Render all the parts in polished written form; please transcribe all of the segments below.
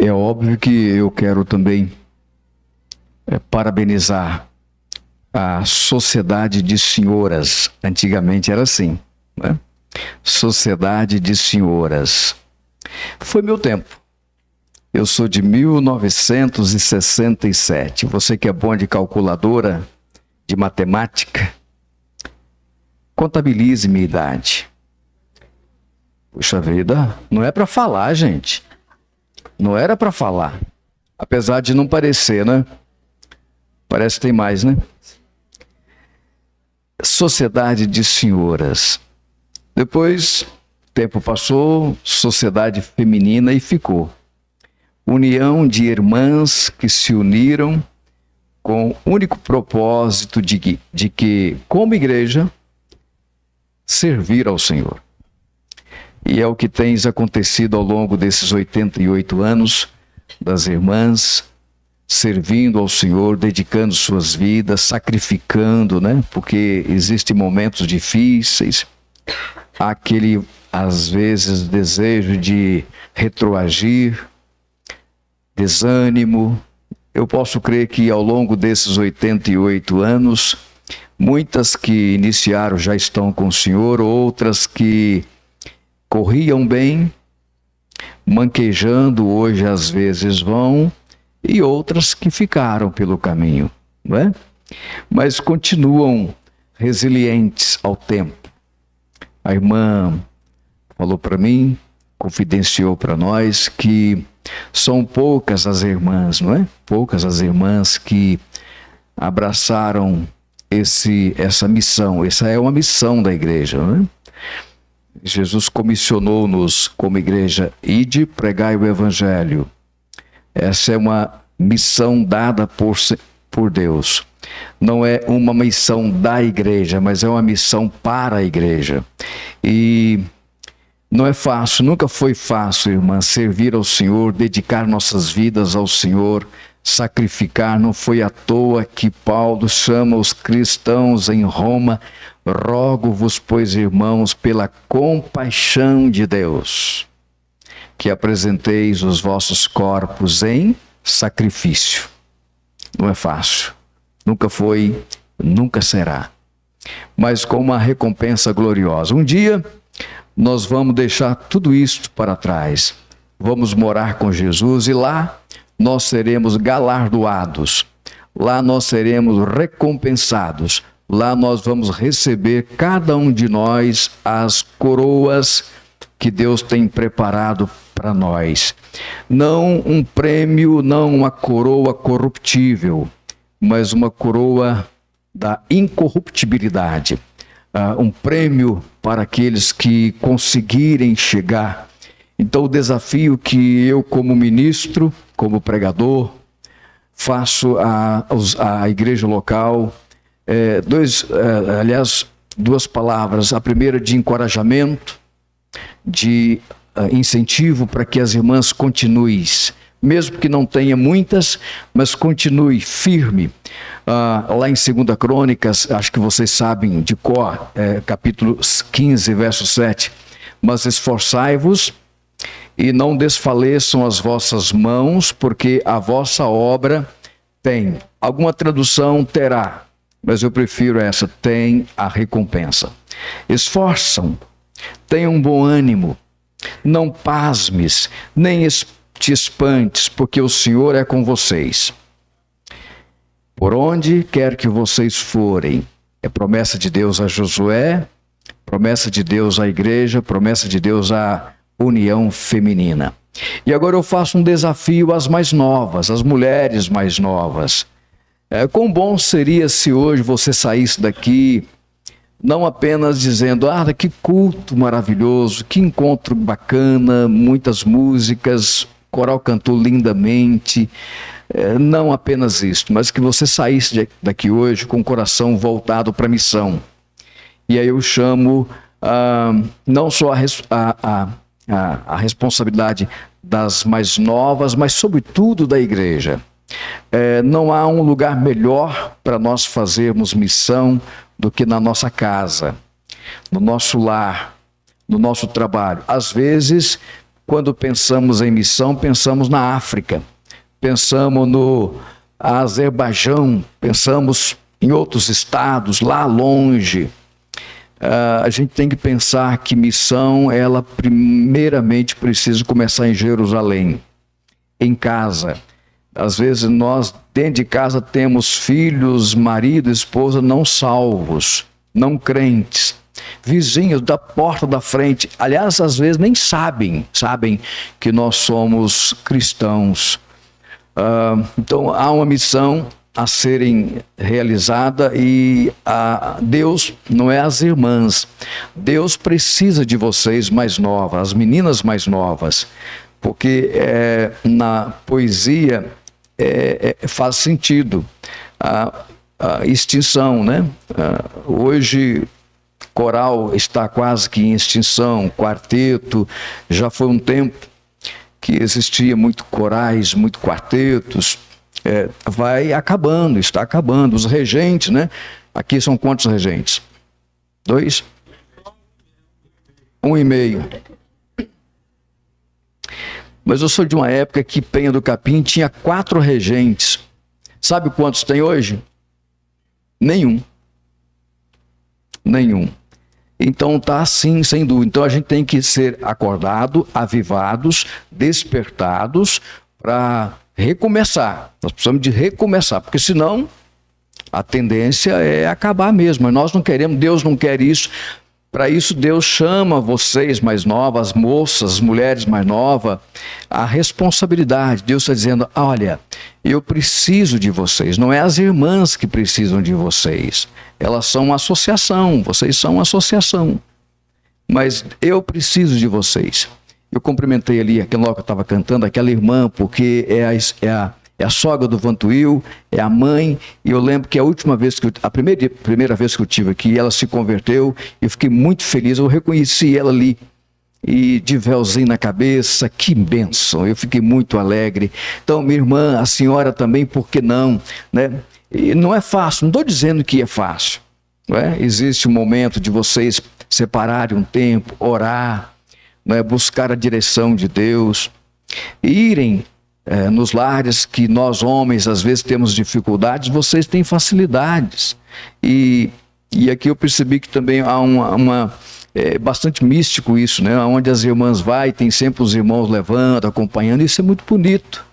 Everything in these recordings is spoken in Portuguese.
É óbvio que eu quero também parabenizar a Sociedade de Senhoras. Antigamente era assim, né? Sociedade de Senhoras. Foi meu tempo. Eu sou de 1967. Você que é bom de calculadora, de matemática, contabilize minha idade. Puxa vida, não é para falar, gente. Não era para falar. Apesar de não parecer, né? Parece que tem mais, né? Sociedade de Senhoras. Depois, o tempo passou, Sociedade Feminina e ficou. União de irmãs que se uniram com o único propósito de que, como igreja, servir ao Senhor. E é o que tem acontecido ao longo desses 88 anos das irmãs, servindo ao Senhor, dedicando suas vidas, sacrificando, né? Porque existem momentos difíceis, há aquele, às vezes, desejo de retroagir, desânimo. Eu posso crer que ao longo desses 88 anos, muitas que iniciaram já estão com o Senhor, outras que corriam bem, manquejando, hoje às vezes vão, e outras que ficaram pelo caminho, não é? Mas continuam resilientes ao tempo. A irmã falou para mim, confidenciou para nós que são poucas as irmãs, não é? Poucas as irmãs que abraçaram essa missão. Essa é uma missão da igreja, não é? Jesus comissionou-nos como igreja, ide, pregai o evangelho. Essa é uma missão dada por Deus. Não é uma missão da igreja, mas é uma missão para a igreja. E não é fácil, nunca foi fácil, irmã, servir ao Senhor, dedicar nossas vidas ao Senhor, sacrificar. Não foi à toa que Paulo chama os cristãos em Roma: rogo-vos, pois, irmãos, pela compaixão de Deus, que apresenteis os vossos corpos em sacrifício. Não é fácil, nunca foi, nunca será, mas com uma recompensa gloriosa. Um dia nós vamos deixar tudo isto para trás, vamos morar com Jesus e lá nós seremos galardoados, lá nós seremos recompensados, lá nós vamos receber, cada um de nós, as coroas que Deus tem preparado para nós. Não um prêmio, não uma coroa corruptível, mas uma coroa da incorruptibilidade. Um prêmio para aqueles que conseguirem chegar. Então, o desafio que eu, como ministro, como pregador, faço à igreja local, duas palavras. A primeira, de encorajamento, de incentivo para que as irmãs continuem, mesmo que não tenha muitas, mas continue firme. Lá em 2 Crônicas, acho que vocês sabem de cor, capítulo 15, verso 7. Mas esforçai-vos e não desfaleçam as vossas mãos, porque a vossa obra tem. Alguma tradução terá, mas eu prefiro essa: tem a recompensa. Esforçam, tenham bom ânimo, não pasmes, nem te espantes, porque o Senhor é com vocês. Por onde quer que vocês forem. É promessa de Deus a Josué, promessa de Deus à igreja, promessa de Deus à união feminina. E agora eu faço um desafio às mais novas, às mulheres mais novas. Quão bom seria se hoje você saísse daqui não apenas dizendo: que culto maravilhoso, que encontro bacana, muitas músicas, o coral cantou lindamente. Não apenas isso, mas que você saísse daqui hoje com o coração voltado para a missão. E aí eu chamo não só a responsabilidade das mais novas, mas sobretudo da igreja. Não há um lugar melhor para nós fazermos missão do que na nossa casa, no nosso lar, no nosso trabalho. Às vezes quando pensamos em missão, pensamos na África, pensamos no Azerbaijão, pensamos em outros estados, lá longe. A gente tem que pensar que missão, ela primeiramente precisa começar em Jerusalém, em casa. Às vezes nós, dentro de casa, temos filhos, marido, esposa não salvos, não crentes, vizinhos da porta da frente. Aliás, às vezes nem sabem que nós somos cristãos. Então, há uma missão a serem realizada e Deus, não é as irmãs, Deus precisa de vocês mais novas, as meninas mais novas, porque na poesia faz sentido a extinção, né? Hoje coral está quase que em extinção, quarteto, já foi um tempo que existia muito corais, muito quartetos, vai acabando, está acabando. Os regentes, né? Aqui são quantos regentes? 2? 1,5. Mas eu sou de uma época que Penha do Capim tinha 4 regentes. Sabe quantos tem hoje? Nenhum. Então está assim, sem dúvida. Então a gente tem que ser acordado, avivados, despertados para recomeçar. Nós precisamos de recomeçar, porque senão a tendência é acabar mesmo. Mas nós não queremos, Deus não quer isso. Para isso Deus chama vocês mais novas, as moças, as mulheres mais novas, a responsabilidade. Deus está dizendo, olha, eu preciso de vocês. Não é as irmãs que precisam de vocês. Elas são uma associação, vocês são uma associação. Mas eu preciso de vocês. Eu cumprimentei ali, aquela hora que eu estava cantando, aquela irmã, porque é a sogra do Vantuil, é a mãe, e eu lembro que a última vez a primeira vez que eu tive aqui, ela se converteu, e eu fiquei muito feliz, eu reconheci ela ali, e de véuzinho na cabeça, que bênção, eu fiquei muito alegre. Então, minha irmã, a senhora também, por que não, né? E não é fácil, não estou dizendo que é fácil, não é? Existe um momento de vocês separarem um tempo, orar, não é? Buscar a direção de Deus, irem nos lares que nós homens às vezes temos dificuldades, vocês têm facilidades. E aqui eu percebi que também há bastante místico isso, né? Onde as irmãs vai, tem sempre os irmãos levando, acompanhando, isso é muito bonito.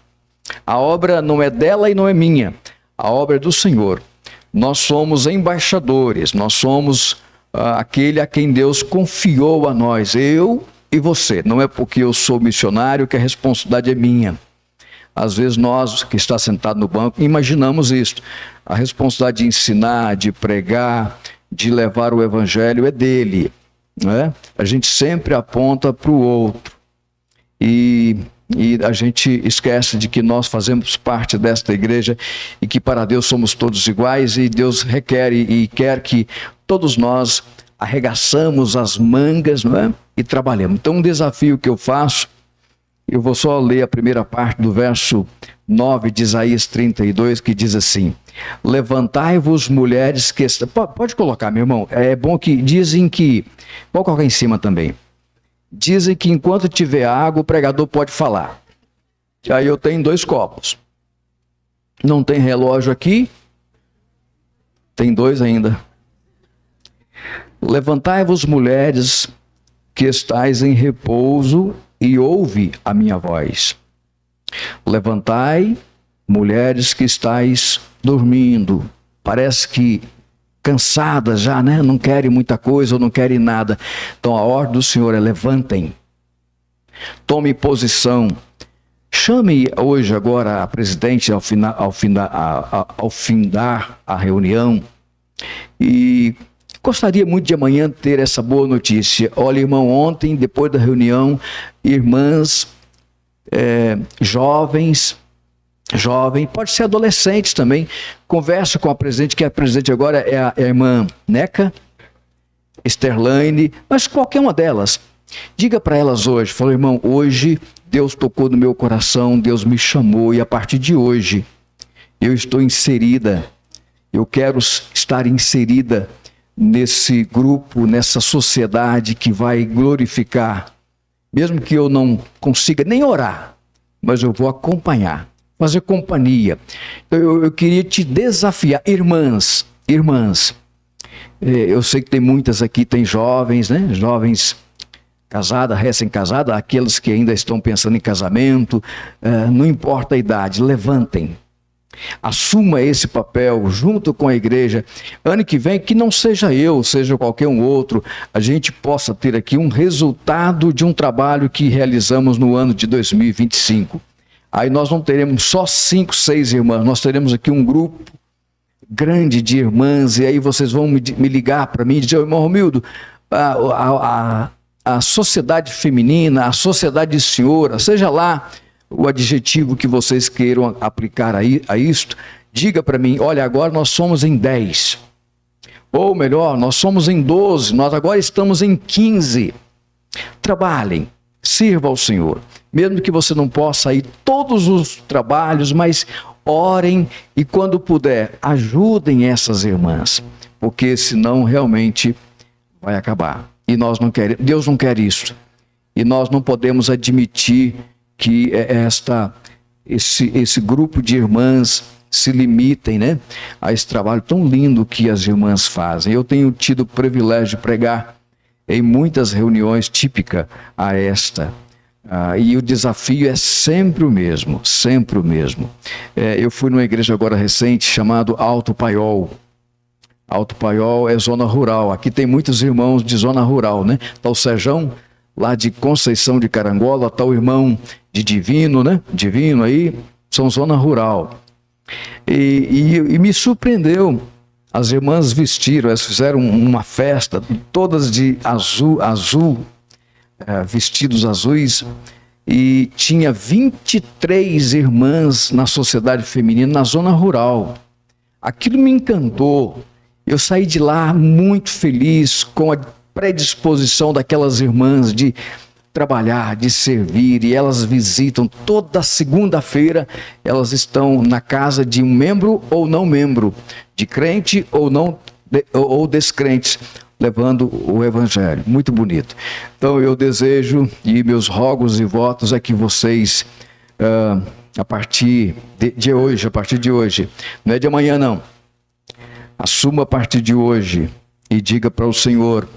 A obra não é dela e não é minha, a obra é do Senhor. Nós somos embaixadores, nós somos aquele a quem Deus confiou a nós, eu e você. Não é porque eu sou missionário que a responsabilidade é minha. Às vezes nós, que está sentado no banco, imaginamos isso. A responsabilidade de ensinar, de pregar, de levar o evangelho é dele, não é? A gente sempre aponta para o outro. E a gente esquece de que nós fazemos parte desta igreja e que para Deus somos todos iguais e Deus requer e quer que todos nós arregaçamos as mangas, não é? E trabalhemos. Então um desafio que eu faço, eu vou só ler a primeira parte do verso 9 de Isaías 32, que diz assim: levantai-vos, mulheres que... Pode colocar, meu irmão. É bom que dizem que... Pode colocar em cima também. Dizem que enquanto tiver água, o pregador pode falar. Aí eu tenho 2 copos. Não tem relógio aqui. Tem 2 ainda. Levantai-vos, mulheres que estáis em repouso, e ouve a minha voz. Levantai, mulheres que estáis dormindo. Parece que cansadas já, né? Não querem muita coisa ou não querem nada. Então a ordem do Senhor é: levantem. Tome posição. Chame hoje agora a presidente ao findar a reunião. E gostaria muito de amanhã ter essa boa notícia. Olha, irmão, ontem, depois da reunião, irmãs, jovens, pode ser adolescentes também, conversa com a presidente, que a presidente agora é a irmã Neca, Esterlaine, mas qualquer uma delas. Diga para elas hoje, fala, irmão, hoje Deus tocou no meu coração, Deus me chamou e a partir de hoje eu estou inserida, eu quero estar inserida nesse grupo, nessa sociedade que vai glorificar mesmo que eu não consiga nem orar, mas eu vou acompanhar, fazer companhia. Então, eu queria te desafiar, irmãs, eu sei que tem muitas aqui, tem jovens, né? Jovens casadas, recém-casadas, aqueles que ainda estão pensando em casamento, não importa a idade, levantem. Assuma esse papel junto com a igreja. Ano que vem, que não seja eu, seja qualquer um outro, a gente possa ter aqui um resultado de um trabalho que realizamos no ano de 2025. Aí nós não teremos só 5, 6 irmãs, nós teremos aqui um grupo grande de irmãs, e aí vocês vão me ligar para mim e dizer: irmão Romildo, a sociedade feminina, a sociedade de senhora, seja lá o adjetivo que vocês queiram aplicar a isto, diga para mim: olha, agora nós somos em 10. Ou melhor, nós somos em 12, nós agora estamos em 15. Trabalhem, sirva ao Senhor. Mesmo que você não possa ir todos os trabalhos, mas orem e quando puder, ajudem essas irmãs. Porque senão realmente vai acabar. E nós não queremos, Deus não quer isso. E nós não podemos admitir que esse grupo de irmãs se limitem, né, a esse trabalho tão lindo que as irmãs fazem. Eu tenho tido o privilégio de pregar em muitas reuniões típicas a esta. E o desafio é sempre o mesmo, sempre o mesmo. Eu fui numa igreja agora recente chamado Alto Paiol. Alto Paiol é zona rural. Aqui tem muitos irmãos de zona rural, né? Tá o Sejão, lá de Conceição de Carangola, tá o irmão de Divino, né? Divino aí, são zona rural. E me surpreendeu. As irmãs vestiram, elas fizeram uma festa, todas de azul, vestidos azuis, e tinha 23 irmãs na sociedade feminina na zona rural. Aquilo me encantou. Eu saí de lá muito feliz com a predisposição daquelas irmãs de trabalhar, de servir, e elas visitam toda segunda-feira, elas estão na casa de um membro ou não membro, de crente ou não, ou descrentes, levando o evangelho. Muito bonito. Então eu desejo, e meus rogos e votos é que vocês, a partir de hoje, não é de amanhã não, assuma a partir de hoje e diga para o Senhor: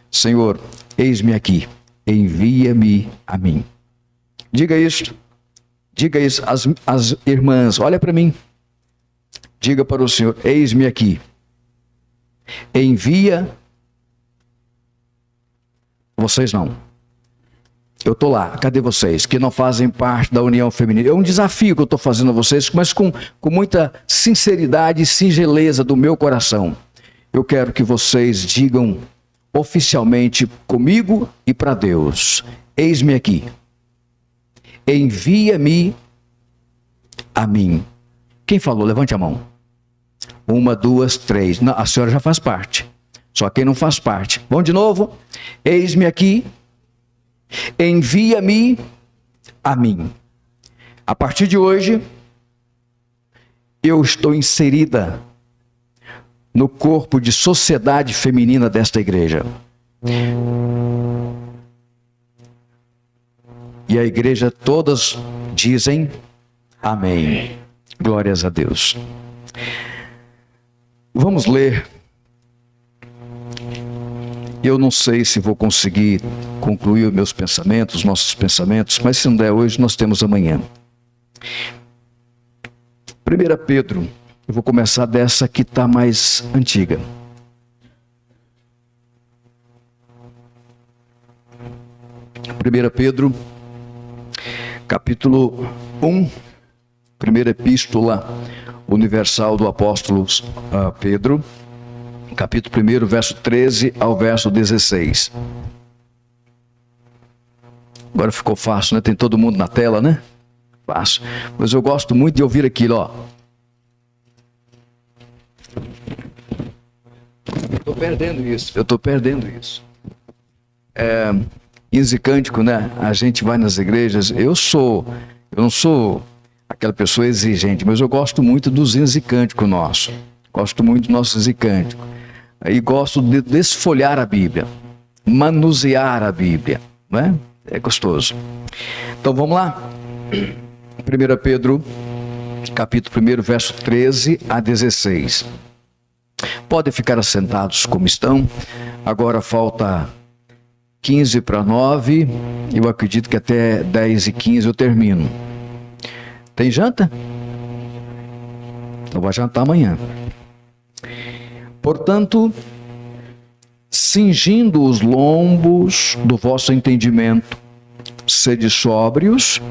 Senhor, eis-me aqui, envia-me a mim. Diga isso as irmãs, olha para mim, diga para o Senhor: eis-me aqui, envia. Vocês não, eu estou lá, cadê vocês que não fazem parte da união feminina? É um desafio que eu estou fazendo a vocês, mas com muita sinceridade e singeleza do meu coração. Eu quero que vocês digam oficialmente comigo e para Deus: eis-me aqui, envia-me a mim. Quem falou? Levante a mão. 1, 2, 3. Não, a senhora já faz parte. Só quem não faz parte. Vamos de novo? Eis-me aqui, envia-me a mim. A partir de hoje, eu estou inserida no corpo de sociedade feminina desta igreja. E a igreja todas dizem amém. Glórias a Deus. Vamos ler. Eu não sei se vou conseguir concluir os meus pensamentos, nossos pensamentos, mas se não der hoje, nós temos amanhã. 1 Pedro, eu vou começar dessa que está mais antiga. Pedro, capítulo 1, primeira epístola universal do apóstolo Pedro, capítulo 1, verso 13 ao verso 16. Agora ficou fácil, né? Tem todo mundo na tela, né? Fácil. Mas eu gosto muito de ouvir aquilo, ó. Eu estou perdendo isso. Hinos e cântico, né? A gente vai nas igrejas. Eu não sou aquela pessoa exigente, mas eu gosto muito dos hinos e cântico nosso. Gosto muito dos nossos hinos e cântico. E gosto de desfolhar a Bíblia, manusear a Bíblia, né? É gostoso. Então vamos lá. 1 Pedro, capítulo 1, verso 13 a 16. Podem ficar assentados como estão. Agora falta 15 para 9. Eu acredito que até 10 e 15 eu termino. Tem janta? Então vai jantar amanhã. Portanto, cingindo os lombos do vosso entendimento, sede sóbrios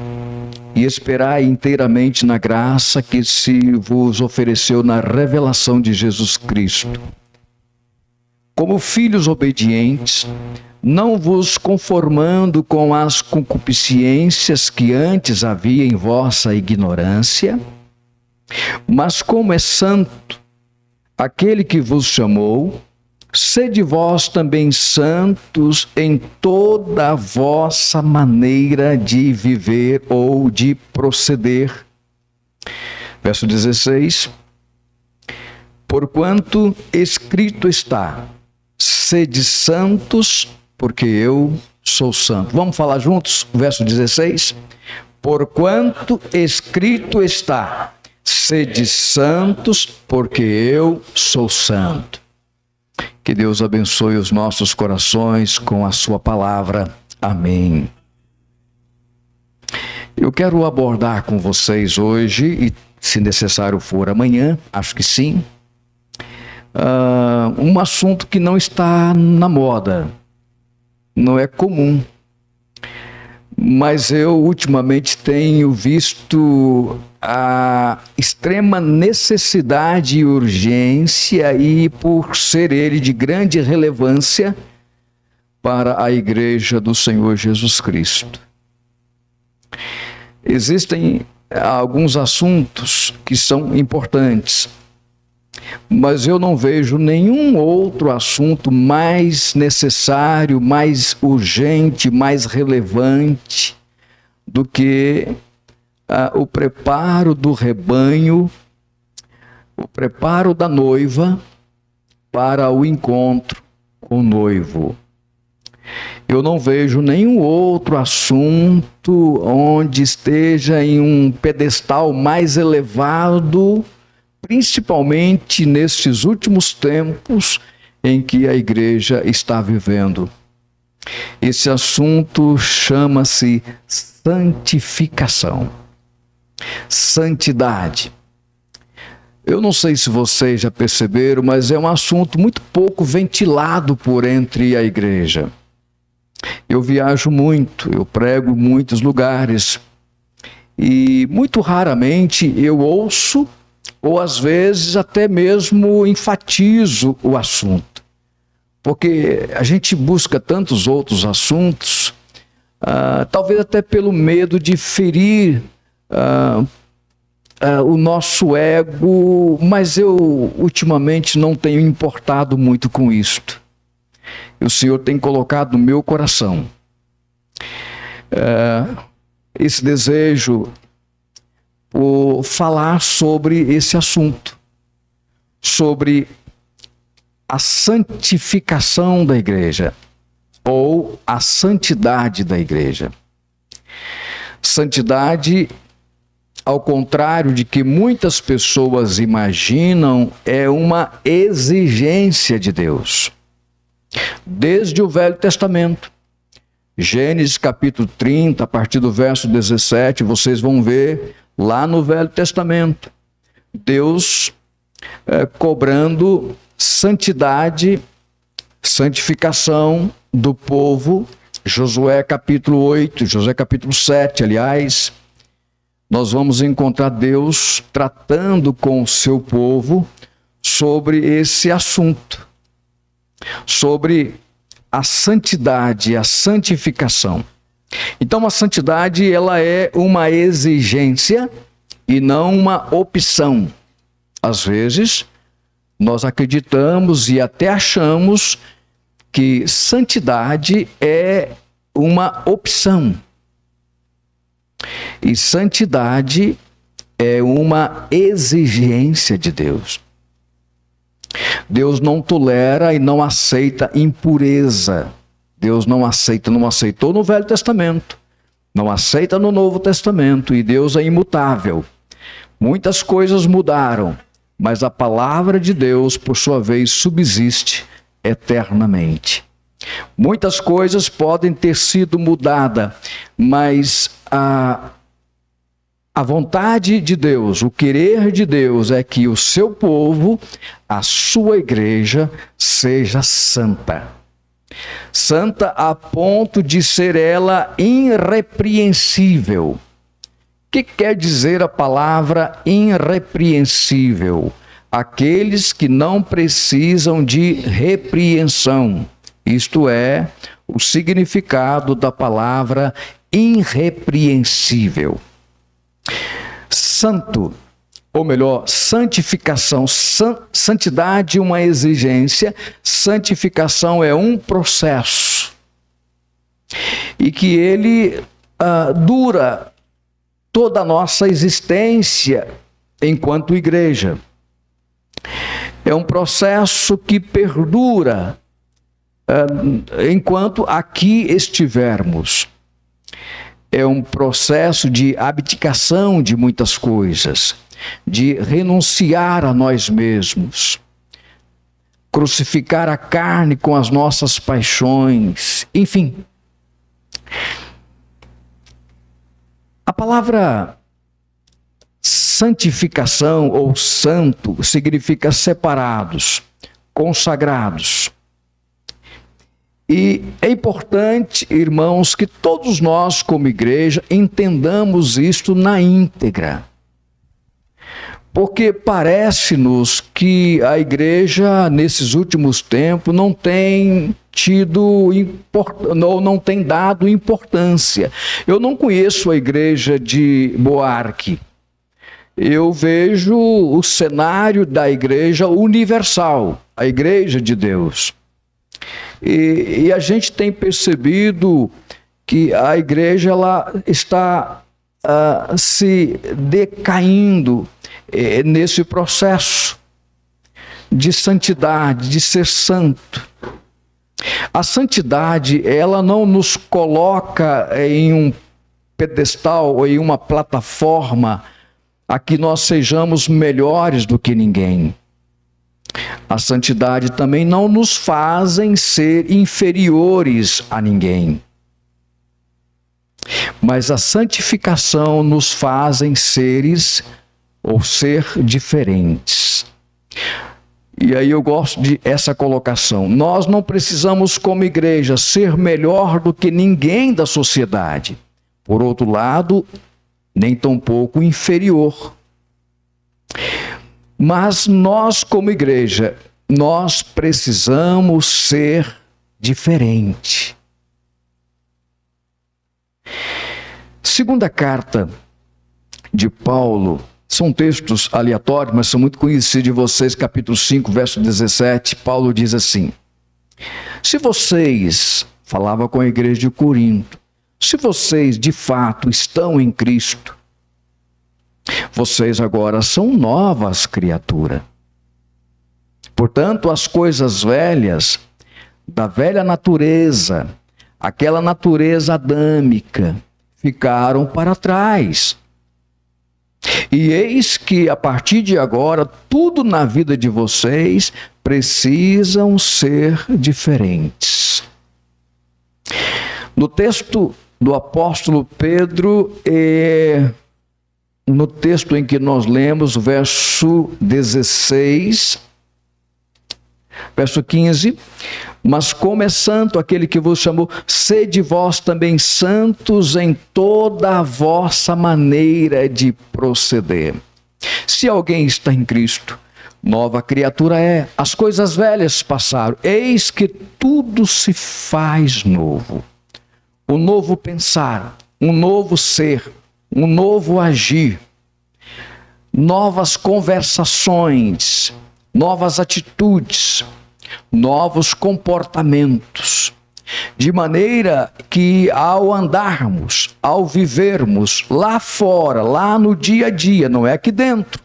e esperai inteiramente na graça que se vos ofereceu na revelação de Jesus Cristo. Como filhos obedientes, não vos conformando com as concupiscências que antes havia em vossa ignorância, mas como é santo aquele que vos chamou, sede vós também santos em toda a vossa maneira de viver ou de proceder. Verso 16. Porquanto escrito está, sede santos, porque eu sou santo. Vamos falar juntos? Verso 16. Porquanto escrito está, sede santos, porque eu sou santo. Que Deus abençoe os nossos corações com a sua palavra. Amém. Eu quero abordar com vocês hoje, e se necessário for amanhã, acho que sim, um assunto que não está na moda, não é comum, mas eu ultimamente tenho visto a extrema necessidade e urgência, e por ser ele de grande relevância para a Igreja do Senhor Jesus Cristo. Existem alguns assuntos que são importantes, mas eu não vejo nenhum outro assunto mais necessário, mais urgente, mais relevante do que o preparo do rebanho, o preparo da noiva para o encontro com o noivo. Eu não vejo nenhum outro assunto onde esteja em um pedestal mais elevado, principalmente nesses últimos tempos em que a igreja está vivendo. Esse assunto chama-se santificação. Santidade. Eu não sei se vocês já perceberam, mas é um assunto muito pouco ventilado por entre a igreja. Eu viajo muito, eu prego em muitos lugares e muito raramente eu ouço, ou às vezes até mesmo enfatizo o assunto, porque a gente busca tantos outros assuntos, talvez até pelo medo de ferir o nosso ego, mas eu ultimamente não tenho importado muito com isto. O Senhor tem colocado no meu coração esse desejo por falar sobre esse assunto, sobre a santificação da igreja, ou a santidade da igreja. Santidade, ao contrário de que muitas pessoas imaginam, é uma exigência de Deus. Desde o Velho Testamento, Gênesis capítulo 30, a partir do verso 17, vocês vão ver lá no Velho Testamento, Deus cobrando santidade, santificação do povo. Josué capítulo 8, Josué capítulo 7, aliás, nós vamos encontrar Deus tratando com o seu povo sobre esse assunto, sobre a santidade, a santificação. Então a santidade, ela é uma exigência e não uma opção. Às vezes, nós acreditamos e até achamos que santidade é uma opção. E santidade é uma exigência de Deus. Deus não tolera e não aceita impureza. Deus não aceitou no Velho Testamento, não aceita no Novo Testamento, e Deus é imutável. Muitas coisas mudaram, mas a palavra de Deus, por sua vez, subsiste eternamente. Muitas coisas podem ter sido mudadas, mas a vontade de Deus, o querer de Deus é que o seu povo, a sua igreja, seja santa. Santa a ponto de ser ela irrepreensível. O que quer dizer a palavra irrepreensível? Aqueles que não precisam de repreensão. Isto é o significado da palavra irrepreensível. Santo, ou melhor, santificação. Santidade é uma exigência, santificação é um processo. E que ele dura toda a nossa existência enquanto igreja. É um processo que perdura enquanto aqui estivermos. É um processo de abdicação de muitas coisas, de renunciar a nós mesmos, crucificar a carne com as nossas paixões, enfim. A palavra santificação ou santo significa separados, consagrados. E é importante, irmãos, que todos nós, como igreja, entendamos isto na íntegra. Porque parece-nos que a igreja, nesses últimos tempos, não tem não tem dado importância. Eu não conheço a igreja de Boarque. Eu vejo o cenário da igreja universal, a igreja de Deus. E a gente tem percebido que a igreja ela está se decaindo nesse processo de santidade, de ser santo. A santidade, ela não nos coloca em um pedestal ou em uma plataforma a que nós sejamos melhores do que ninguém. A santidade também não nos fazem ser inferiores a ninguém. Mas a santificação nos fazem seres ou ser diferentes. E aí eu gosto de essa colocação. Nós não precisamos, como igreja, ser melhor do que ninguém da sociedade. Por outro lado, nem tampouco inferior. Mas nós, como igreja, nós precisamos ser diferente. Segunda carta de Paulo, são textos aleatórios, mas são muito conhecidos de vocês, capítulo 5, verso 17, Paulo diz assim: se vocês, falava com a igreja de Corinto, se vocês de fato estão em Cristo, vocês agora são novas criaturas. Portanto, as coisas velhas, da velha natureza, aquela natureza adâmica, ficaram para trás. E eis que, a partir de agora, tudo na vida de vocês precisam ser diferentes. No texto do apóstolo Pedro, no texto em que nós lemos, o verso 16, verso 15, mas como é santo aquele que vos chamou, sede vós também santos em toda a vossa maneira de proceder. Se alguém está em Cristo, nova criatura é, as coisas velhas passaram, eis que tudo se faz novo. Um novo pensar, um novo ser, um novo agir, novas conversações, novas atitudes, novos comportamentos, de maneira que ao andarmos, ao vivermos lá fora, lá no dia a dia, não é aqui dentro,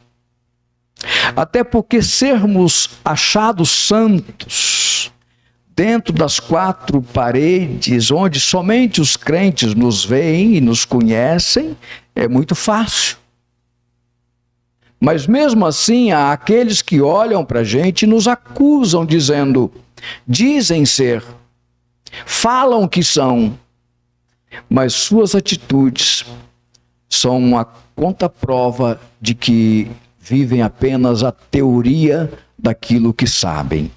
até porque sermos achados santos dentro das quatro paredes, onde somente os crentes nos veem e nos conhecem, é muito fácil. Mas mesmo assim, há aqueles que olham para a gente e nos acusam, dizem ser, falam que são, mas suas atitudes são uma contraprova de que vivem apenas a teoria daquilo que sabem.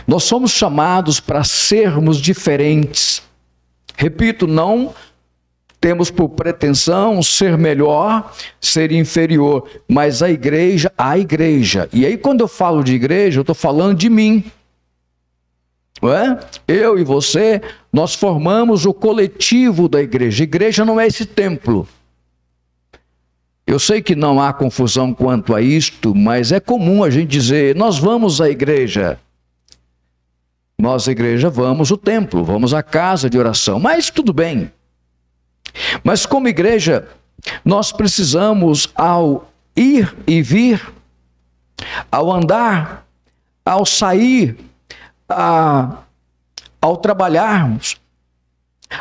Nós somos chamados para sermos diferentes. Repito, não temos por pretensão ser melhor, ser inferior, mas a igreja. E aí quando eu falo de igreja, eu estou falando de mim. Não é? Eu e você, nós formamos o coletivo da igreja. Igreja não é esse templo. Eu sei que não há confusão quanto a isto, mas é comum a gente dizer, nós vamos à igreja. Nós, igreja, vamos ao templo, vamos à casa de oração, mas tudo bem. Mas como igreja, nós precisamos, ao ir e vir, ao andar, ao sair, ao trabalharmos,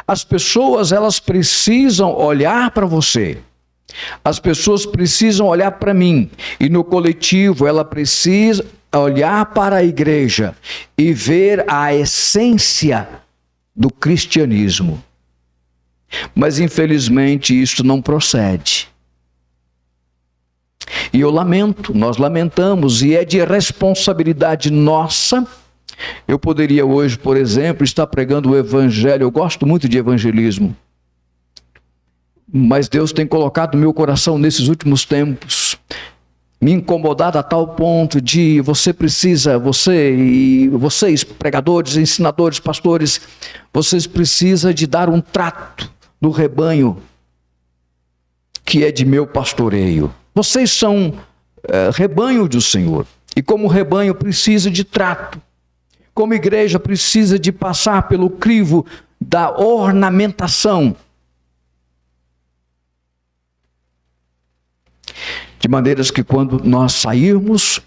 as pessoas, elas precisam olhar para você. As pessoas precisam olhar para mim. E no coletivo, ela precisa olhar para a igreja e ver a essência do cristianismo. Mas, infelizmente, isso não procede. E eu lamento, nós lamentamos, e é de responsabilidade nossa. Eu poderia hoje, por exemplo, estar pregando o evangelho. Eu gosto muito de evangelismo. Mas Deus tem colocado no meu coração nesses últimos tempos, me incomodado a tal ponto de você e vocês, pregadores, ensinadores, pastores, vocês precisam de dar um trato no rebanho que é de meu pastoreio. Vocês são rebanho do Senhor, e como rebanho precisa de trato, como igreja precisa de passar pelo crivo da ornamentação, de maneiras que quando nós sairmos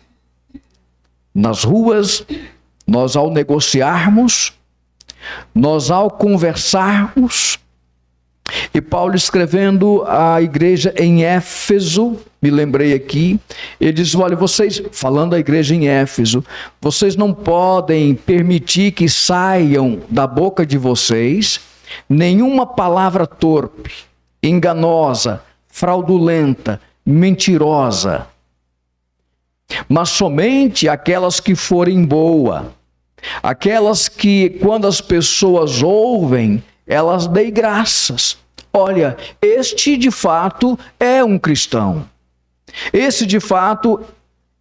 nas ruas, nós ao negociarmos, nós ao conversarmos, e Paulo escrevendo à igreja em Éfeso, me lembrei aqui, ele diz, olha, vocês, falando à igreja em Éfeso, vocês não podem permitir que saiam da boca de vocês nenhuma palavra torpe, enganosa, fraudulenta, mentirosa, mas somente aquelas que forem boas, aquelas que quando as pessoas ouvem, elas deem graças. Olha, este de fato é um cristão, esse de fato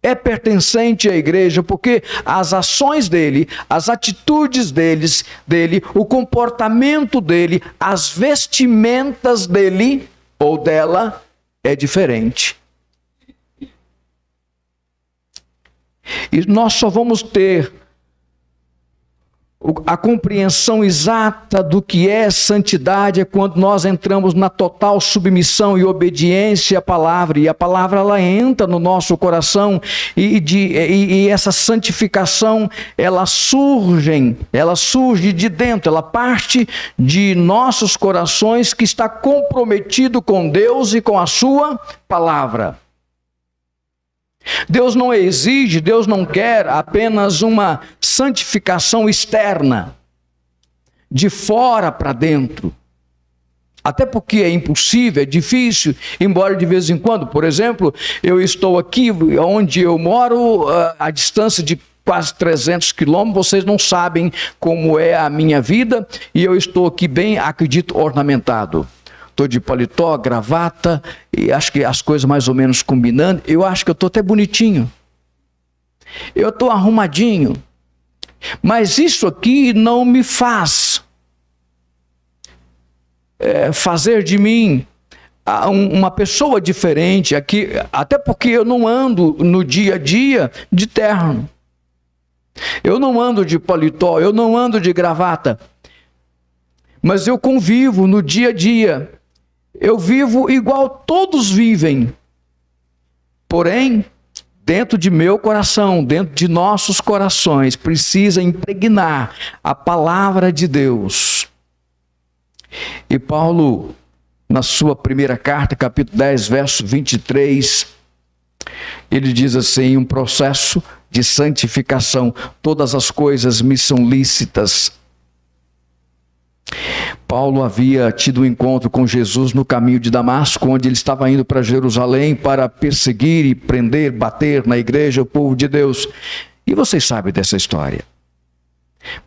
é pertencente à igreja, porque as ações dele, as atitudes dele, o comportamento dele, as vestimentas dele ou dela é diferente. E nós só vamos ter a compreensão exata do que é santidade quando nós entramos na total submissão e obediência à palavra, e a palavra ela entra no nosso coração, e essa santificação ela surge de dentro, ela parte de nossos corações que está comprometido com Deus e com a sua palavra. Deus não exige, Deus não quer apenas uma santificação externa, de fora para dentro. Até porque é impossível, é difícil, embora de vez em quando, por exemplo, eu estou aqui, onde eu moro, a distância de quase 300 quilômetros, vocês não sabem como é a minha vida, e eu estou aqui bem, acredito, ornamentado. Estou de paletó, gravata, e acho que as coisas mais ou menos combinando. Eu acho que eu estou até bonitinho. Eu estou arrumadinho. Mas isso aqui não me faz fazer de mim uma pessoa diferente aqui, até porque eu não ando no dia a dia de terno. Eu não ando de paletó, eu não ando de gravata. Mas eu convivo no dia a dia. Eu vivo igual todos vivem. Porém, dentro de meu coração, dentro de nossos corações, precisa impregnar a palavra de Deus. E Paulo, na sua primeira carta, capítulo 10, verso 23, ele diz assim: um processo de santificação, todas as coisas me são lícitas. Paulo havia tido um encontro com Jesus no caminho de Damasco, onde ele estava indo para Jerusalém para perseguir e prender, bater na igreja, o povo de Deus. E vocês sabem dessa história.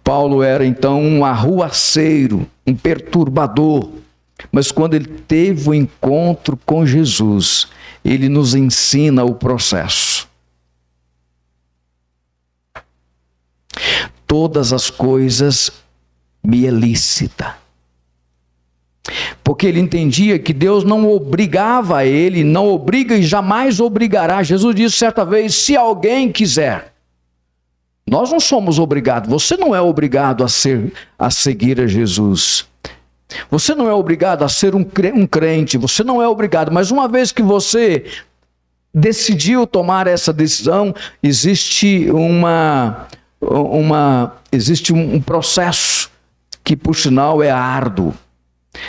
Paulo era então um arruaceiro, um perturbador, mas quando ele teve o encontro com Jesus, ele nos ensina o processo. Todas as coisas me é lícita. Porque ele entendia que Deus não obrigava a ele, não obriga e jamais obrigará. Jesus disse certa vez: se alguém quiser. Nós não somos obrigados, você não é obrigado a seguir a Jesus. Você não é obrigado a ser um crente, você não é obrigado, mas uma vez que você decidiu tomar essa decisão, existe um processo que, por sinal, é árduo.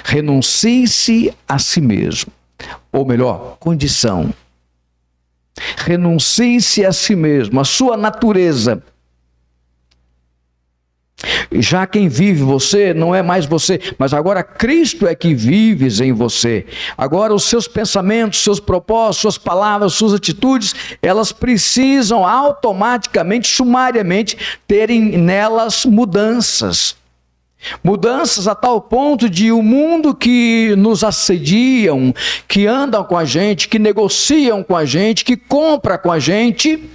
Renuncie-se a si mesmo, ou melhor, condição. Renuncie-se a si mesmo, a sua natureza. Já quem vive você não é mais você, mas agora Cristo é que vive em você. Agora os seus pensamentos, seus propósitos, suas palavras, suas atitudes, elas precisam automaticamente, sumariamente, terem nelas mudanças. Mudanças a tal ponto de o mundo que nos assediam, que andam com a gente, que negociam com a gente, que compram com a gente,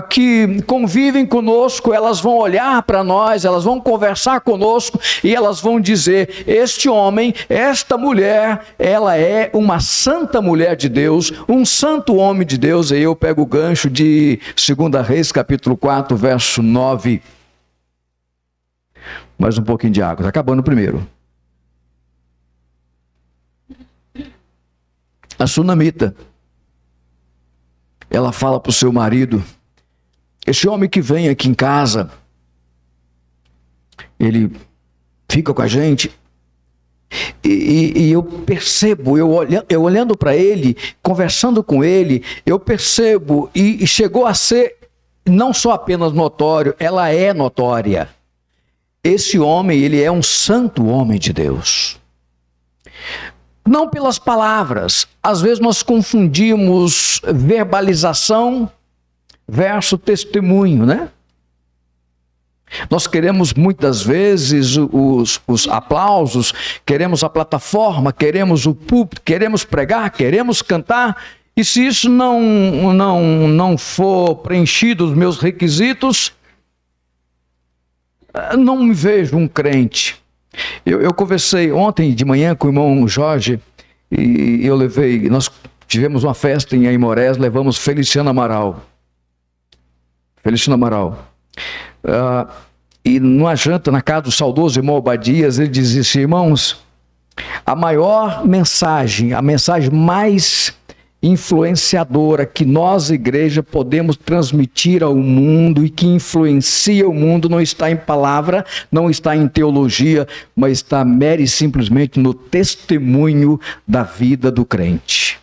que convivem conosco, elas vão olhar para nós, elas vão conversar conosco e elas vão dizer: este homem, esta mulher, ela é uma santa mulher de Deus, um santo homem de Deus. E eu pego o gancho de 2 Reis, capítulo 4, verso 9. Mais um pouquinho de água, está acabando o primeiro. A sunamita, ela fala para o seu marido: esse homem que vem aqui em casa, ele fica com a gente, e eu percebo, eu olhando para ele, conversando com ele, eu percebo, e chegou a ser não só apenas notório, ela é notória. Esse homem, ele é um santo homem de Deus. Não pelas palavras. Às vezes nós confundimos verbalização versus testemunho, né? Nós queremos muitas vezes os aplausos, queremos a plataforma, queremos o púlpito, queremos pregar, queremos cantar. E se isso não for preenchido os meus requisitos, não me vejo um crente. Eu conversei ontem de manhã com o irmão Jorge e nós tivemos uma festa em Aimorés, levamos Feliciano Amaral. E numa janta na casa do saudoso irmão Obadias, ele dizia assim: irmãos, a maior mensagem, a mensagem mais influenciadora que nós, igreja, podemos transmitir ao mundo e que influencia o mundo não está em palavra, não está em teologia, mas está mera e simplesmente no testemunho da vida do crente.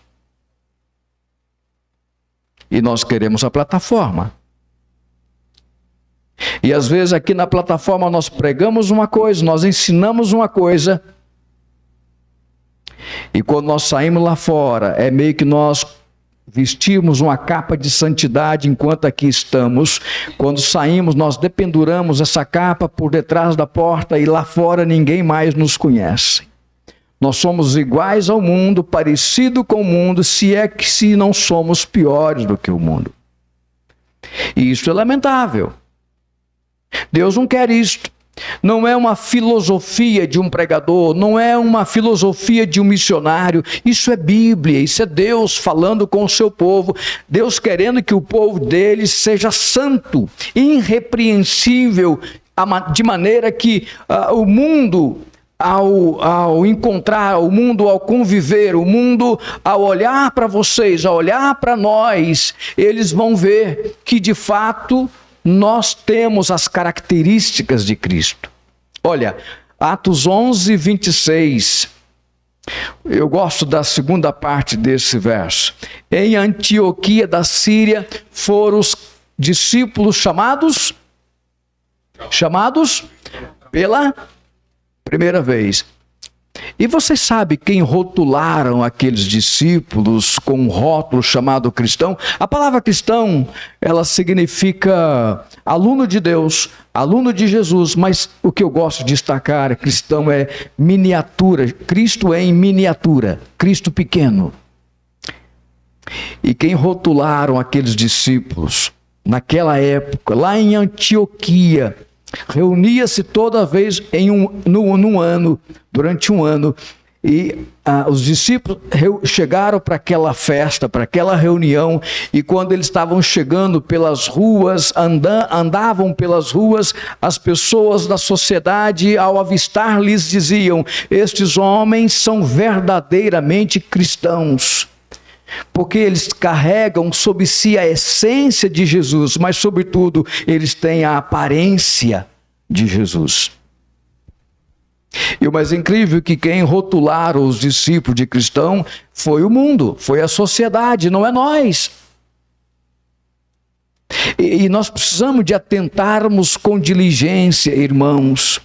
E nós queremos a plataforma. E às vezes aqui na plataforma nós pregamos uma coisa, nós ensinamos uma coisa, e quando nós saímos lá fora, é meio que nós vestimos uma capa de santidade enquanto aqui estamos. Quando saímos, nós dependuramos essa capa por detrás da porta e lá fora ninguém mais nos conhece. Nós somos iguais ao mundo, parecido com o mundo, se não somos piores do que o mundo. E isso é lamentável. Deus não quer isto. Não é uma filosofia de um pregador, não é uma filosofia de um missionário. Isso é Bíblia, isso é Deus falando com o seu povo. Deus querendo que o povo dele seja santo, irrepreensível, de maneira que o mundo ao encontrar o mundo, ao conviver, o mundo, ao olhar para vocês, ao olhar para nós, eles vão ver que de fato nós temos as características de Cristo. Olha, Atos 11, 26. Eu gosto da segunda parte desse verso. Em Antioquia da Síria foram os discípulos chamados pela primeira vez. E você sabe quem rotularam aqueles discípulos com um rótulo chamado cristão? A palavra cristão, ela significa aluno de Deus, aluno de Jesus, mas o que eu gosto de destacar, cristão é miniatura, Cristo é em miniatura, Cristo pequeno. E quem rotularam aqueles discípulos naquela época, lá em Antioquia, reunia-se toda vez num ano, durante um ano, e os discípulos chegaram para aquela festa, para aquela reunião, e quando eles estavam chegando pelas ruas, andavam pelas ruas, as pessoas da sociedade, ao avistar, lhes diziam: estes homens são verdadeiramente cristãos, porque eles carregam sobre si a essência de Jesus, mas sobretudo eles têm a aparência de Jesus. E o mais incrível é que quem rotularam os discípulos de cristão foi o mundo, foi a sociedade, não é nós. E nós precisamos de atentarmos com diligência, irmãos,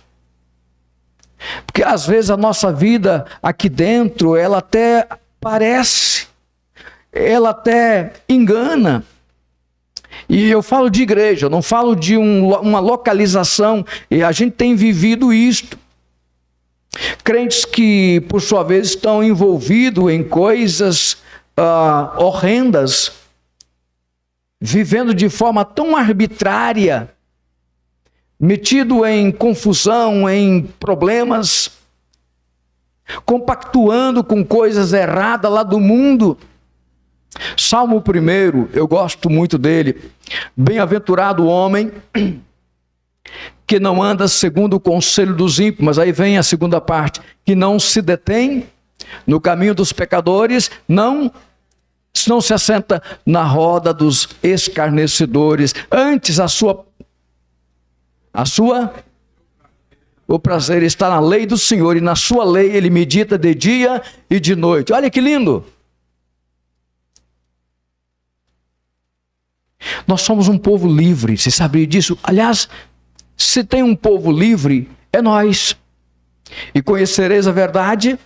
porque às vezes a nossa vida aqui dentro, ela até parece, ela até engana. E eu falo de igreja, eu não falo de uma localização, e a gente tem vivido isto. Crentes que, por sua vez, estão envolvidos em coisas horrendas, vivendo de forma tão arbitrária, metido em confusão, em problemas, compactuando com coisas erradas lá do mundo. Salmo 1, eu gosto muito dele. Bem-aventurado o homem que não anda segundo o conselho dos ímpios, mas aí vem a segunda parte, que não se detém no caminho dos pecadores, não se assenta na roda dos escarnecedores, antes o prazer está na lei do Senhor, e na sua lei ele medita de dia e de noite. Olha que lindo! Nós somos um povo livre, você sabia disso? Aliás, se tem um povo livre, é nós. E conhecereis a verdade,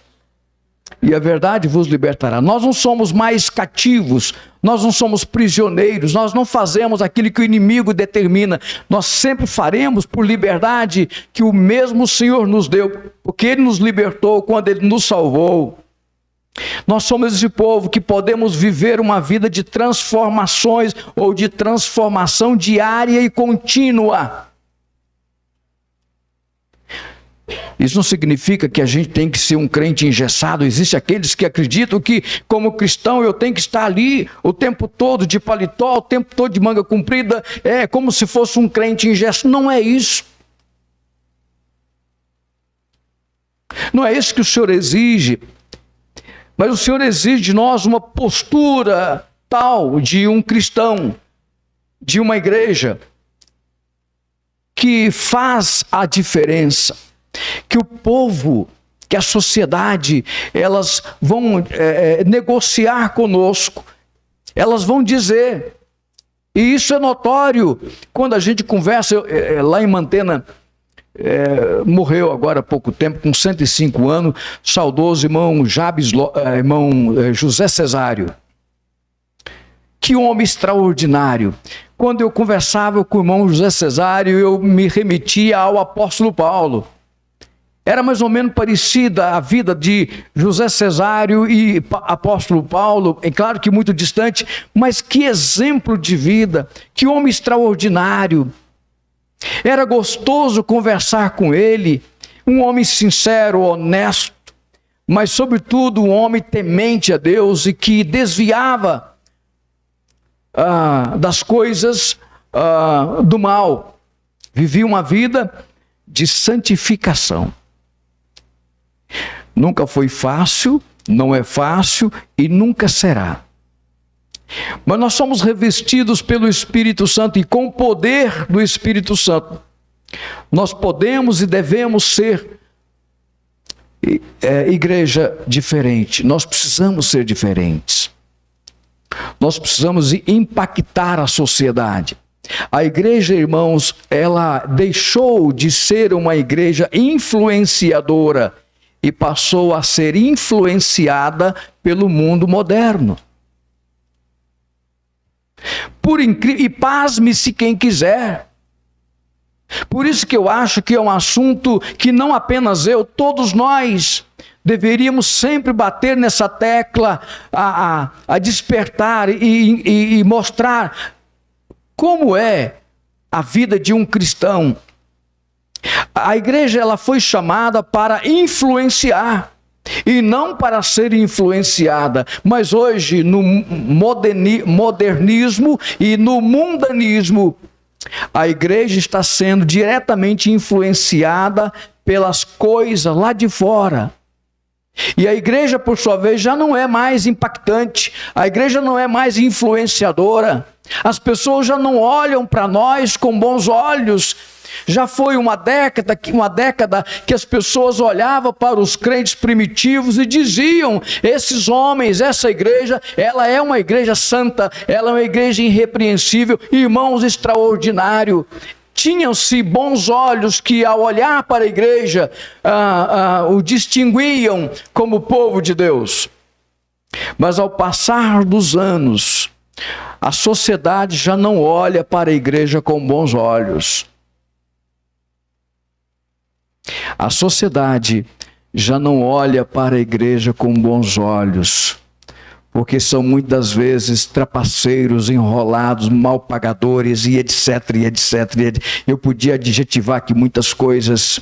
e a verdade vos libertará. Nós não somos mais cativos, nós não somos prisioneiros, nós não fazemos aquilo que o inimigo determina. Nós sempre faremos por liberdade que o mesmo Senhor nos deu, porque Ele nos libertou quando Ele nos salvou. Nós somos esse povo que podemos viver uma vida de transformações ou de transformação diária e contínua. Isso não significa que a gente tem que ser um crente engessado. Existem aqueles que acreditam que, como cristão, eu tenho que estar ali o tempo todo de paletó, o tempo todo de manga comprida, como se fosse um crente engessado. Não é isso. Não é isso que o Senhor exige. Mas o Senhor exige de nós uma postura tal de um cristão, de uma igreja, que faz a diferença, que o povo, que a sociedade, elas vão negociar conosco, elas vão dizer, e isso é notório, quando a gente conversa, lá em Mantena, morreu agora há pouco tempo, com 105 anos, saudoso irmão José Cesário. Que homem extraordinário. Quando eu conversava com o irmão José Cesário, eu me remetia ao apóstolo Paulo. Era mais ou menos parecida a vida de José Cesário e apóstolo Paulo, é claro que muito distante, mas que exemplo de vida, que homem extraordinário. Era gostoso conversar com ele, um homem sincero, honesto, mas sobretudo um homem temente a Deus e que desviava das coisas do mal. Vivia uma vida de santificação. Nunca foi fácil, não é fácil e nunca será. Mas nós somos revestidos pelo Espírito Santo e com o poder do Espírito Santo, nós podemos e devemos ser igreja diferente. Nós precisamos ser diferentes. Nós precisamos impactar a sociedade. A igreja, irmãos, ela deixou de ser uma igreja influenciadora e passou a ser influenciada pelo mundo moderno. E pasme-se quem quiser. Por isso que eu acho que é um assunto que não apenas eu, todos nós deveríamos sempre bater nessa tecla, a despertar e mostrar como é a vida de um cristão. A igreja, ela foi chamada para influenciar e não para ser influenciada. Mas hoje, no modernismo e no mundanismo, a igreja está sendo diretamente influenciada pelas coisas lá de fora. E a igreja, por sua vez, já não é mais impactante, a igreja não é mais influenciadora, as pessoas já não olham para nós com bons olhos. Já foi uma década que as pessoas olhavam para os crentes primitivos e diziam: esses homens, essa igreja, ela é uma igreja santa, ela é uma igreja irrepreensível, irmãos extraordinários. Tinham-se bons olhos que, ao olhar para a igreja, o distinguiam como povo de Deus. Mas ao passar dos anos, a sociedade já não olha para a igreja com bons olhos. A sociedade já não olha para a igreja com bons olhos, porque são muitas vezes trapaceiros, enrolados, mal pagadores e etc, e etc. Eu podia adjetivar aqui muitas coisas.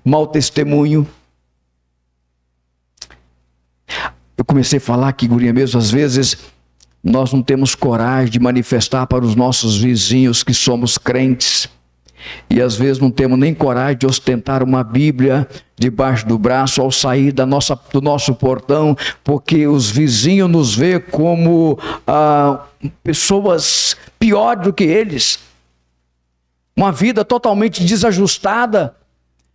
Mau testemunho. Eu comecei a falar aqui, guria mesmo, às vezes nós não temos coragem de manifestar para os nossos vizinhos que somos crentes. E às vezes não temos nem coragem de ostentar uma Bíblia debaixo do braço ao sair do nosso portão, porque os vizinhos nos veem como pessoas piores do que eles. Uma vida totalmente desajustada,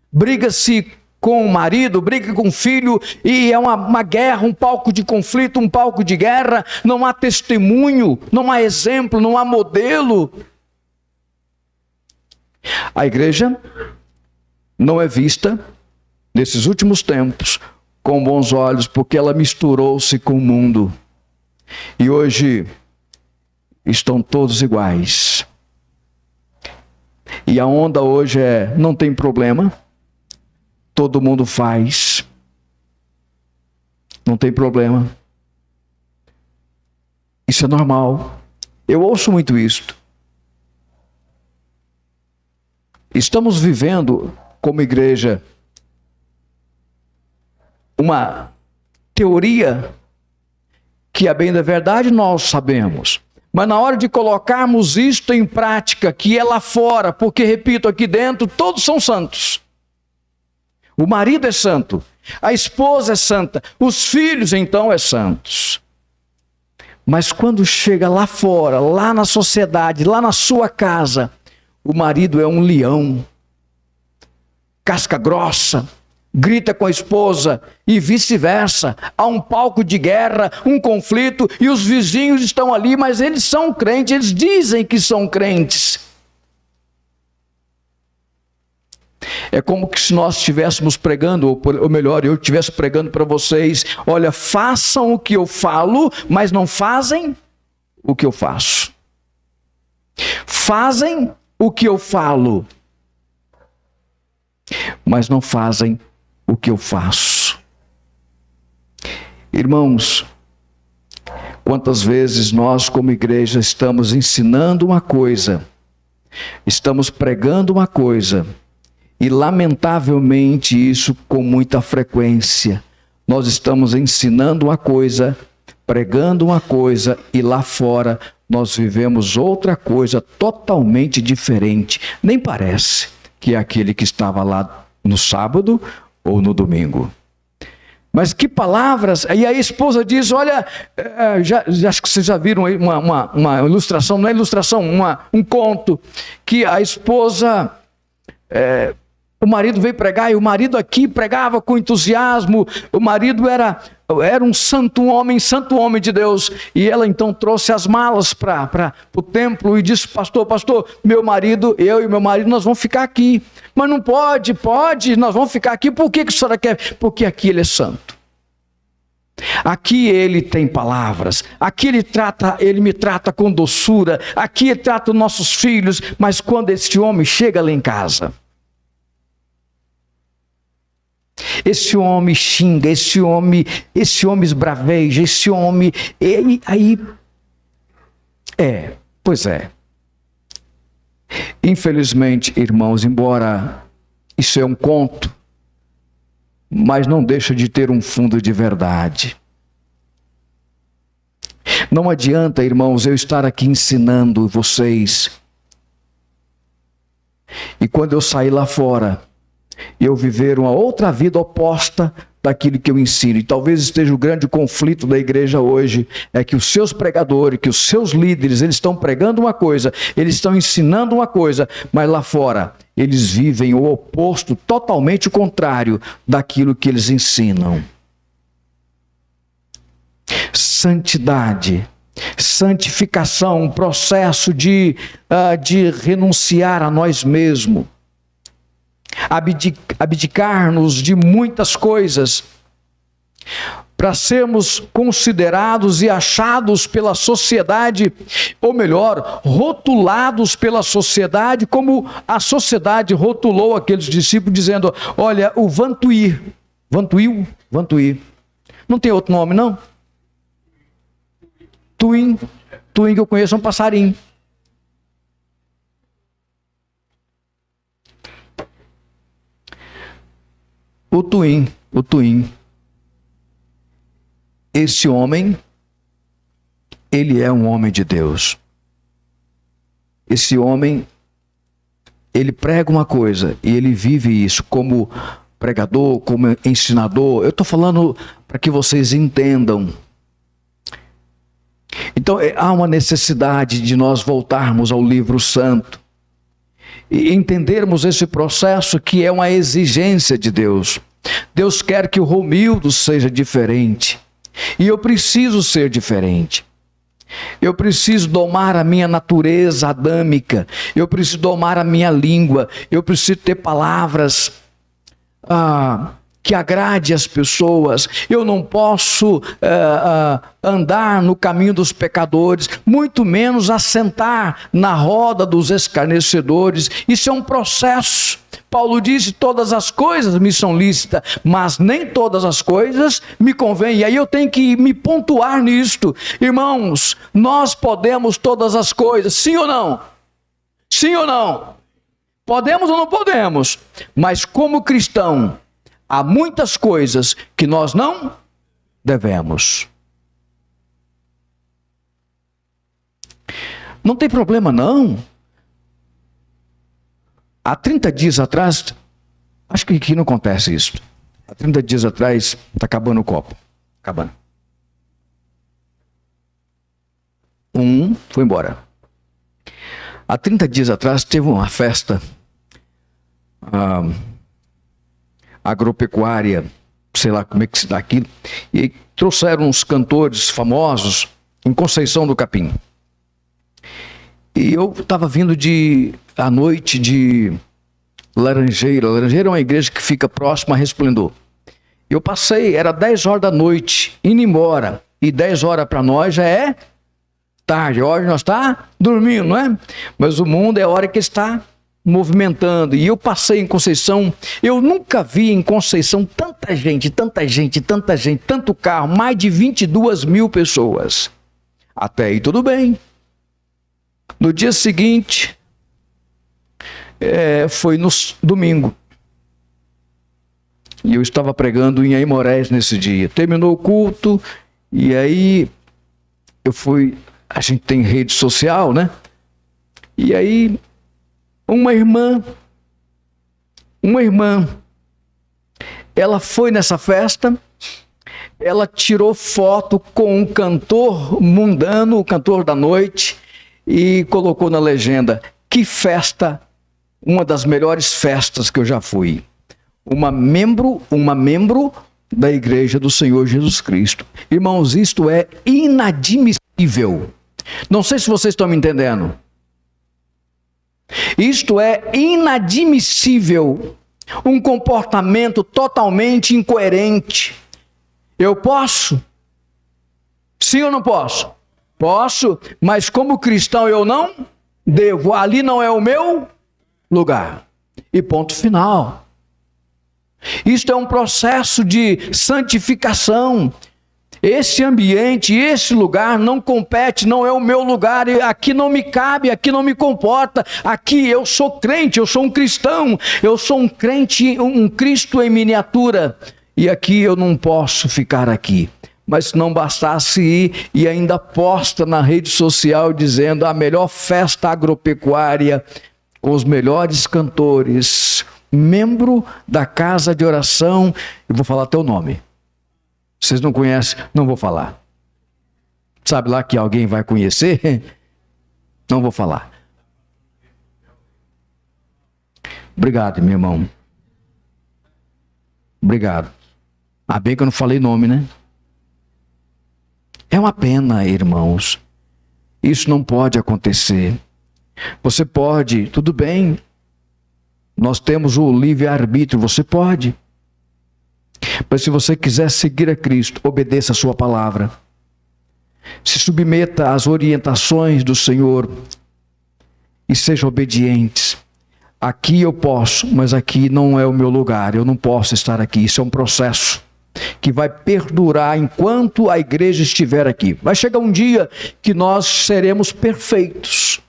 briga-se com o marido, briga com o filho, e é uma guerra, um palco de conflito, um palco de guerra. Não há testemunho, não há exemplo, não há modelo. A igreja não é vista, nesses últimos tempos, com bons olhos, porque ela misturou-se com o mundo. E hoje estão todos iguais. E a onda hoje não tem problema, todo mundo faz. Não tem problema. Isso é normal. Eu ouço muito isto. Estamos vivendo, como igreja, uma teoria que, a bem da verdade, nós sabemos. Mas na hora de colocarmos isto em prática, que é lá fora, porque, repito, aqui dentro, todos são santos. O marido é santo, a esposa é santa, os filhos, então, é santos. Mas quando chega lá fora, lá na sociedade, lá na sua casa, o marido é um leão, casca grossa, grita com a esposa e vice-versa. Há um palco de guerra, um conflito, e os vizinhos estão ali, mas eles são crentes, eles dizem que são crentes. É como que se nós estivéssemos pregando, ou melhor, eu estivesse pregando para vocês: olha, façam o que eu falo, mas não fazem o que eu faço. Fazem o que eu falo, mas não fazem o que eu faço. Irmãos, quantas vezes nós como igreja estamos ensinando uma coisa, estamos pregando uma coisa, e lamentavelmente isso com muita frequência, nós estamos ensinando uma coisa, pregando uma coisa, e lá fora nós vivemos outra coisa totalmente diferente. Nem parece que é aquele que estava lá no sábado ou no domingo. Mas que palavras! E a esposa diz, olha, acho que vocês já viram aí uma ilustração, não é ilustração, um conto, que a esposa, o marido veio pregar, e o marido aqui pregava com entusiasmo, o marido era um santo homem de Deus, e ela então trouxe as malas para o templo e disse, pastor, meu marido, eu e meu marido, nós vamos ficar aqui. Mas não pode, nós vamos ficar aqui. Por que a senhora quer? Porque aqui ele é santo. Aqui ele tem palavras, aqui ele me trata com doçura, aqui ele trata os nossos filhos, mas quando esse homem chega lá em casa, esse homem xinga, esse homem esbraveja, esse homem, pois é. Infelizmente, irmãos, embora isso é um conto, mas não deixa de ter um fundo de verdade. Não adianta, irmãos, eu estar aqui ensinando vocês, e quando eu sair lá fora, eu viver uma outra vida oposta daquilo que eu ensino. E talvez esteja o grande conflito da igreja hoje, é que os seus pregadores, que os seus líderes, eles estão pregando uma coisa, eles estão ensinando uma coisa, mas lá fora eles vivem o oposto, totalmente o contrário daquilo que eles ensinam. Santidade, santificação, um processo de renunciar a nós mesmos, abdicar-nos de muitas coisas, para sermos considerados e achados pela sociedade, ou melhor, rotulados pela sociedade, como a sociedade rotulou aqueles discípulos, dizendo, olha, o Vantuir, não tem outro nome não? Tuim que eu conheço é um passarinho. O Tuim. Esse homem, ele é um homem de Deus. Esse homem, ele prega uma coisa e ele vive isso como pregador, como ensinador. Eu estou falando para que vocês entendam. Então, há uma necessidade de nós voltarmos ao livro santo e entendermos esse processo que é uma exigência de Deus. Deus quer que o Romildo seja diferente. E eu preciso ser diferente. Eu preciso domar a minha natureza adâmica. Eu preciso domar a minha língua. Eu preciso ter palavras que agrade as pessoas. Eu não posso andar no caminho dos pecadores, muito menos assentar na roda dos escarnecedores. Isso é um processo. Paulo disse, todas as coisas me são lícitas, mas nem todas as coisas me convêm. E aí eu tenho que me pontuar nisto. Irmãos, nós podemos todas as coisas, sim ou não? Sim ou não? Podemos ou não podemos? Mas como cristão, há muitas coisas que nós não devemos. Não tem problema não. Há 30 dias atrás, acho que aqui não acontece isso. Há 30 dias atrás, está acabando o copo. Acabando. Foi embora. Há 30 dias atrás, teve uma festa agropecuária, sei lá como é que se dá aquilo, e trouxeram uns cantores famosos em Conceição do Capim. E eu estava vindo à noite de Laranjeira. Laranjeira é uma igreja que fica próxima a Resplendor. Eu passei, era 10 horas da noite, indo embora. E 10 horas para nós já é tarde. Hoje nós estamos dormindo, não é? Mas o mundo é a hora que está movimentando. E eu passei em Conceição. Eu nunca vi em Conceição tanta gente, tanto carro. Mais de 22 mil pessoas. Até aí tudo bem. No dia seguinte, foi no domingo. E eu estava pregando em Aimorés nesse dia. Terminou o culto, e aí a gente tem rede social, né? E aí, uma irmã, ela foi nessa festa, ela tirou foto com um cantor mundano, o cantor da noite, e colocou na legenda: que festa, uma das melhores festas que eu já fui. Uma membro da Igreja do Senhor Jesus Cristo. Irmãos, isto é inadmissível. Não sei se vocês estão me entendendo. Isto é inadmissível. Um comportamento totalmente incoerente. Eu posso? Sim ou não posso? Posso, mas como cristão eu não devo. Ali não é o meu lugar. E ponto final. Isto é um processo de santificação. Esse ambiente, esse lugar não compete, não é o meu lugar, aqui não me cabe, aqui não me comporta, aqui eu sou crente, eu sou um cristão, eu sou um crente, um Cristo em miniatura, e aqui eu não posso ficar aqui. Mas se não bastasse ir e ainda posta na rede social dizendo a melhor festa agropecuária, com os melhores cantores, membro da casa de oração, eu vou falar teu nome. Vocês não conhecem? Não vou falar. Sabe lá que alguém vai conhecer? Não vou falar. Obrigado, meu irmão. Obrigado. Ah, bem que eu não falei nome, né? É uma pena, irmãos. Isso não pode acontecer. Você pode, tudo bem. Nós temos o livre-arbítrio, você pode. Mas se você quiser seguir a Cristo, obedeça a sua palavra. Se submeta às orientações do Senhor e seja obedientes. Aqui eu posso, mas aqui não é o meu lugar. Eu não posso estar aqui. Isso é um processo que vai perdurar enquanto a igreja estiver aqui. Vai chegar um dia que nós seremos perfeitos.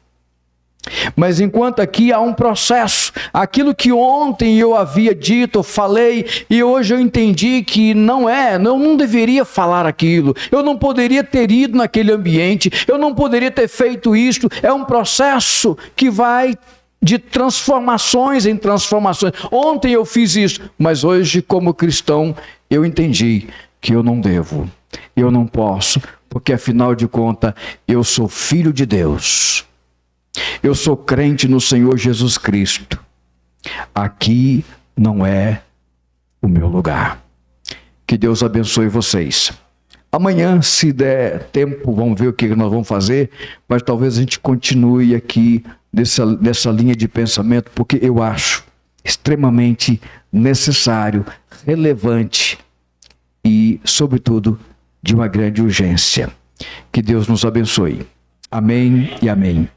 Mas enquanto aqui há um processo, aquilo que ontem eu havia dito, eu falei, e hoje eu entendi que não é, eu não deveria falar aquilo, eu não poderia ter ido naquele ambiente, eu não poderia ter feito isto, é um processo que vai de transformações em transformações. Ontem eu fiz isso, mas hoje como cristão eu entendi que eu não devo, eu não posso, porque afinal de contas eu sou filho de Deus. Eu sou crente no Senhor Jesus Cristo. Aqui não é o meu lugar. Que Deus abençoe vocês. Amanhã, se der tempo, vamos ver o que nós vamos fazer, mas talvez a gente continue aqui dessa linha de pensamento, porque eu acho extremamente necessário, relevante e, sobretudo, de uma grande urgência. Que Deus nos abençoe. Amém e amém.